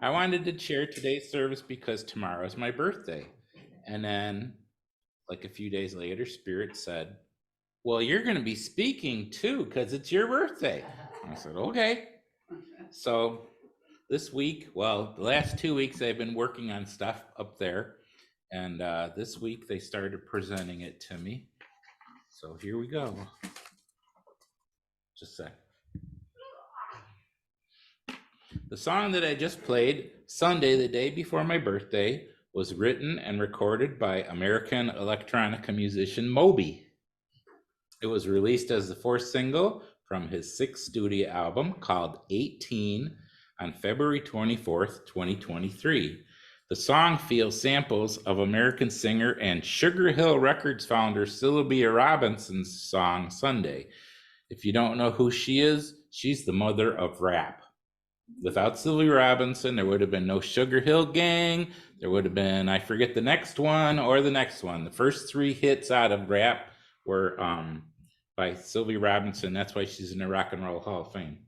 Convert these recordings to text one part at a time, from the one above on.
I wanted to share today's service because tomorrow is my birthday. And then, like a few days later, Spirit said, well, you're going to be speaking too because it's your birthday. I said, okay. So this week, well, the last 2 weeks, I've been working on stuff up there. And this week, they started presenting it to me. So here we go. Just a sec. The song that I just played, Sunday, the day before my birthday, was written and recorded by American electronica musician Moby. It was released as the fourth single from his sixth studio album called 18 on February 24th, 2023. The song feels samples of American singer and Sugar Hill Records founder Sylvia Robinson's song Sunday. If you don't know who she is, she's the mother of rap. Without Sylvia Robinson, there would have been no Sugar Hill Gang. There would have been, I forget the next one or the next one. The first three hits out of rap were by Sylvia Robinson. That's why she's in the Rock and Roll Hall of Fame.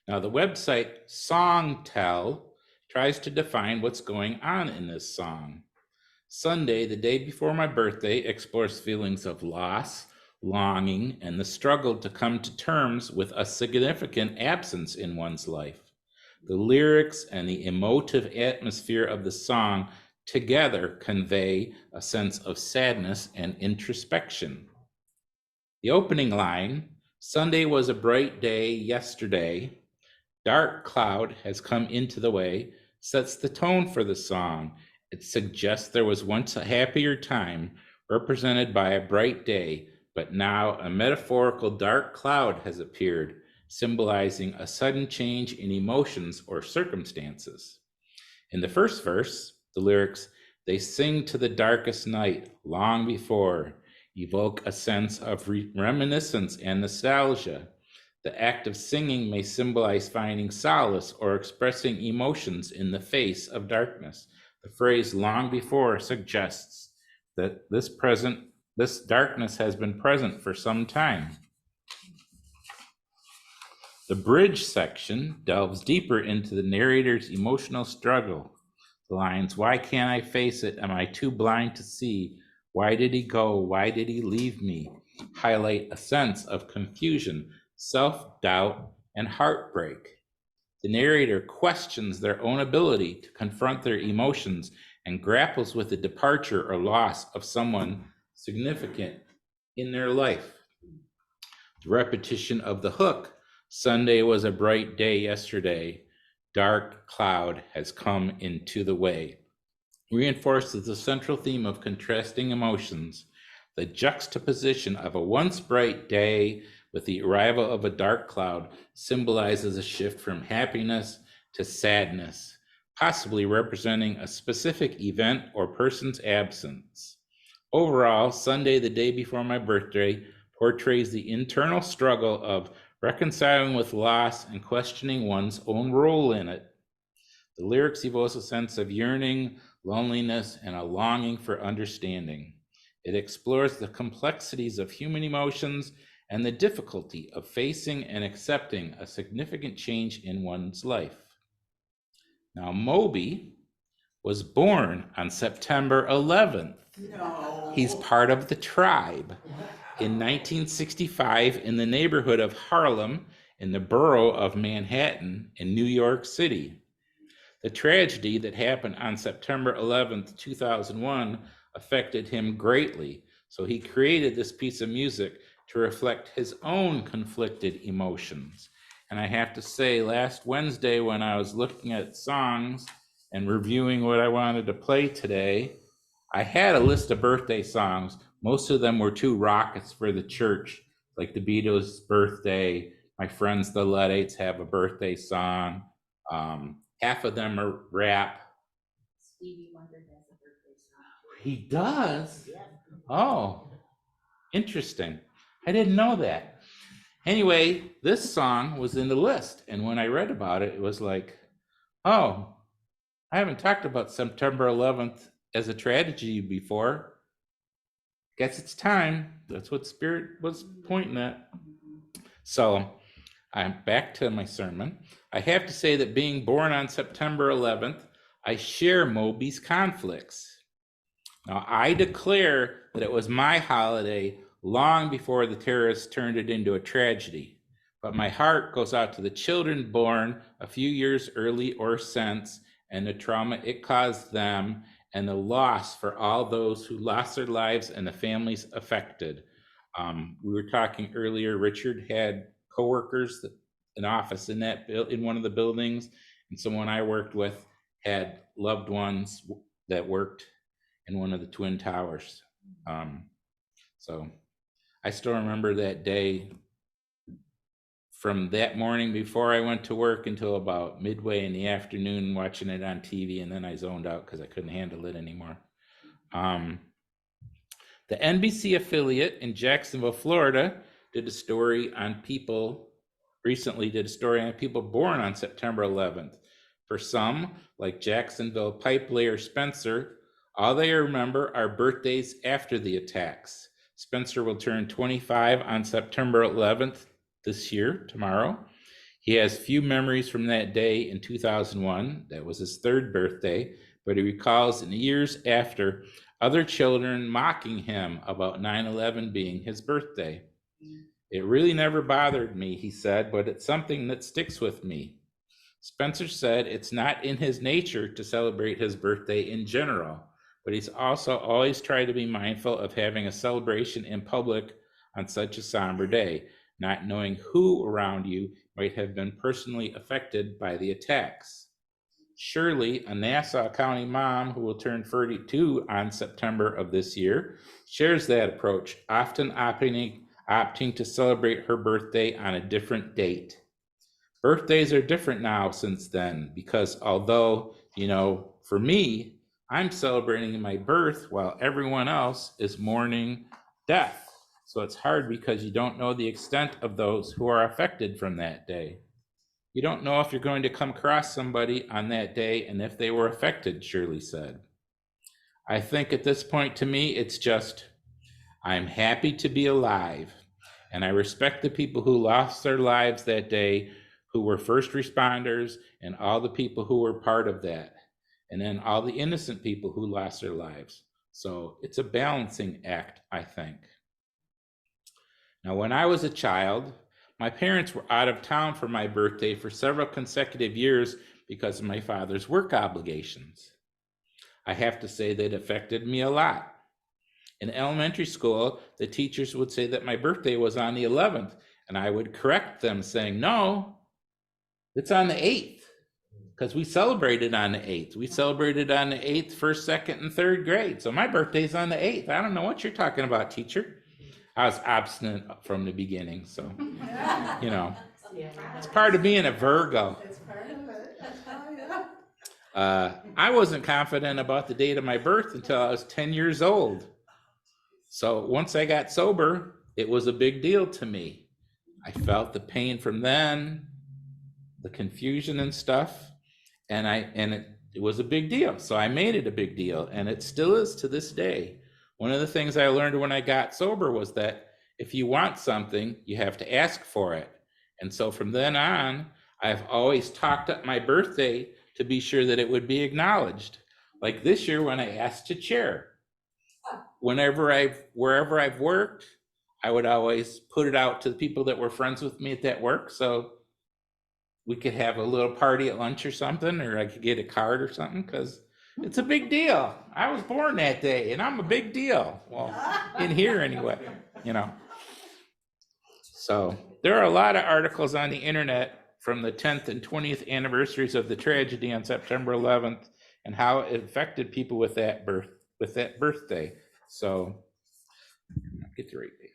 Now, the website Songtell tries to define what's going on in this song. Sunday, the day before my birthday, explores feelings of loss, longing, and the struggle to come to terms with a significant absence in one's life. The lyrics and the emotive atmosphere of the song together convey a sense of sadness and introspection. The opening line, Sunday was a bright day yesterday, dark cloud has come into the way, sets the tone for the song. It suggests there was once a happier time, represented by a bright day, but now a metaphorical dark cloud has appeared, symbolizing a sudden change in emotions or circumstances. In the first verse, the lyrics, they sing to the darkest night long before, evoke a sense of reminiscence and nostalgia. The act of singing may symbolize finding solace or expressing emotions in the face of darkness. The phrase long before suggests that this darkness has been present for some time. The bridge section delves deeper into the narrator's emotional struggle. The lines, why can't I face it? Am I too blind to see? Why did he go? Why did he leave me? Highlight a sense of confusion, self-doubt, and heartbreak. The narrator questions their own ability to confront their emotions and grapples with the departure or loss of someone significant in their life. The repetition of the hook, Sunday was a bright day yesterday, dark cloud has come into the way, reinforces the central theme of contrasting emotions. The juxtaposition of a once bright day with the arrival of a dark cloud symbolizes a shift from happiness to sadness, possibly representing a specific event or person's absence. Overall, Sunday, the day before my birthday, portrays the internal struggle of reconciling with loss and questioning one's own role in it. The lyrics evoke a sense of yearning, loneliness, and a longing for understanding. It explores the complexities of human emotions and the difficulty of facing and accepting a significant change in one's life. Now, Moby was born on September 11th. No. He's part of the tribe. In 1965, in the neighborhood of Harlem, in the borough of Manhattan, in New York City. The tragedy that happened on September 11th, 2001, affected him greatly, so he created this piece of music to reflect his own conflicted emotions. And I have to say, last Wednesday, when I was looking at songs and reviewing what I wanted to play today, I had a list of birthday songs. Most of them were too raucous for the church, like the Beatles' birthday. My friends, the Luddites, have a birthday song. Half of them are rap. Stevie Wonder has a birthday song. He does? Yeah. Oh, interesting. I didn't know that. Anyway, this song was in the list. And when I read about it, it was like, oh, I haven't talked about September 11th as a tragedy before. Guess it's time. That's what Spirit was pointing at. So I'm back to my sermon. I have to say that being born on September 11th, I share Moby's conflicts. Now, I declare that it was my holiday long before the terrorists turned it into a tragedy. But my heart goes out to the children born a few years early or since, and the trauma it caused them, and the loss for all those who lost their lives and the families affected. We were talking earlier, Richard had coworkers, an office in one of the buildings, and someone I worked with had loved ones that worked in one of the Twin Towers. So I still remember that day from that morning before I went to work until about midway in the afternoon watching it on TV, and then I zoned out because I couldn't handle it anymore. The NBC affiliate in Jacksonville, Florida, recently did a story on people born on September 11th. For some, like Jacksonville pipe layer Spencer, all they remember are birthdays after the attacks. Spencer will turn 25 on September 11th this year, tomorrow. He has few memories from that day in 2001. That was his third birthday, but he recalls in the years after other children mocking him about 9/11 being his birthday. It really never bothered me, he said, but it's something that sticks with me. Spencer said it's not in his nature to celebrate his birthday in general, but he's also always tried to be mindful of having a celebration in public on such a somber day, not knowing who around you might have been personally affected by the attacks. Shirley, a Nassau County mom who will turn 32 on September of this year, shares that approach, often opting to celebrate her birthday on a different date. Birthdays are different now since then, because although, for me, I'm celebrating my birth while everyone else is mourning death. So it's hard because you don't know the extent of those who are affected from that day. You don't know if you're going to come across somebody on that day and if they were affected, Shirley said. I think at this point, to me, it's just, I'm happy to be alive. And I respect the people who lost their lives that day, who were first responders, and all the people who were part of that. And then all the innocent people who lost their lives. So it's a balancing act, I think. Now, when I was a child, my parents were out of town for my birthday for several consecutive years because of my father's work obligations. I have to say that it affected me a lot. In elementary school, the teachers would say that my birthday was on the 11th, and I would correct them saying, no, it's on the 8th, because we celebrated on the 8th. We celebrated on the 8th, first, second, and third grade. So my birthday's on the 8th. I don't know what you're talking about, teacher. I was obstinate from the beginning, so, it's part of being a Virgo. It's part of it. Oh, yeah. I wasn't confident about the date of my birth until I was 10 years old. So once I got sober, it was a big deal to me. I felt the pain from then, the confusion and stuff, and it was a big deal. So I made it a big deal, and it still is to this day. One of the things I learned when I got sober was that if you want something, you have to ask for it. And so from then on, I've always talked up my birthday to be sure that it would be acknowledged. Like this year when I asked to chair. Wherever I've worked, I would always put it out to the people that were friends with me at that work, so we could have a little party at lunch or something, or I could get a card or something, because it's a big deal. I was born that day, and I'm a big deal. Well, in here anyway, So there are a lot of articles on the internet from the 10th and 20th anniversaries of the tragedy on September 11th and how it affected people with that birthday. So get the right page.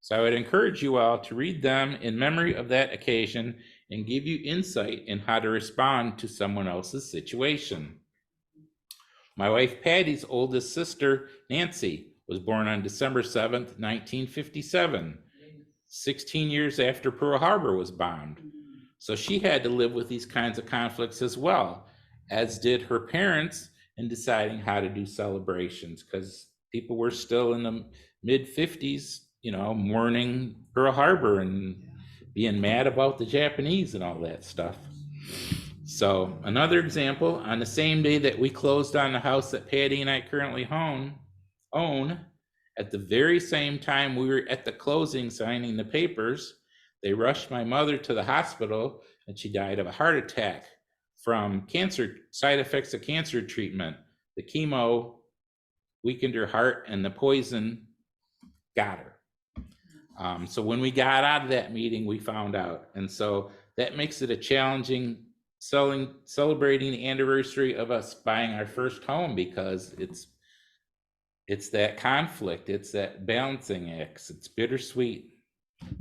So I would encourage you all to read them in memory of that occasion and give you insight in how to respond to someone else's situation. My wife Patty's oldest sister, Nancy, was born on December 7th, 1957, 16 years after Pearl Harbor was bombed. So she had to live with these kinds of conflicts as well, as did her parents in deciding how to do celebrations, because people were still in the mid-50s, mourning Pearl Harbor and being mad about the Japanese and all that stuff. So another example, on the same day that we closed on the house that Patty and I currently own, at the very same time we were at the closing signing the papers, they rushed my mother to the hospital and she died of a heart attack from cancer, side effects of cancer treatment. The chemo weakened her heart and the poison got her. So when we got out of that meeting, we found out. And so that makes it a challenging celebrating the anniversary of us buying our first home, because it's that conflict, it's that balancing act, it's bittersweet.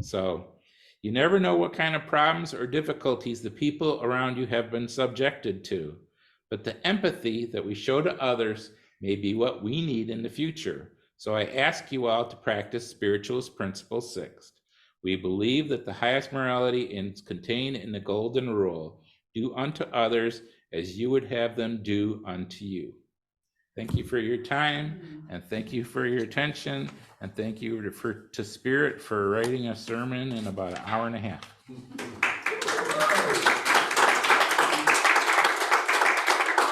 So you never know what kind of problems or difficulties the people around you have been subjected to, but the empathy that we show to others may be what we need in the future. So I ask you all to practice Spiritualist Principle 6. We believe that the highest morality is contained in the Golden Rule: do unto others as you would have them do unto you. Thank you for your time, and thank you for your attention, and thank you to Spirit for writing a sermon in about an hour and a half.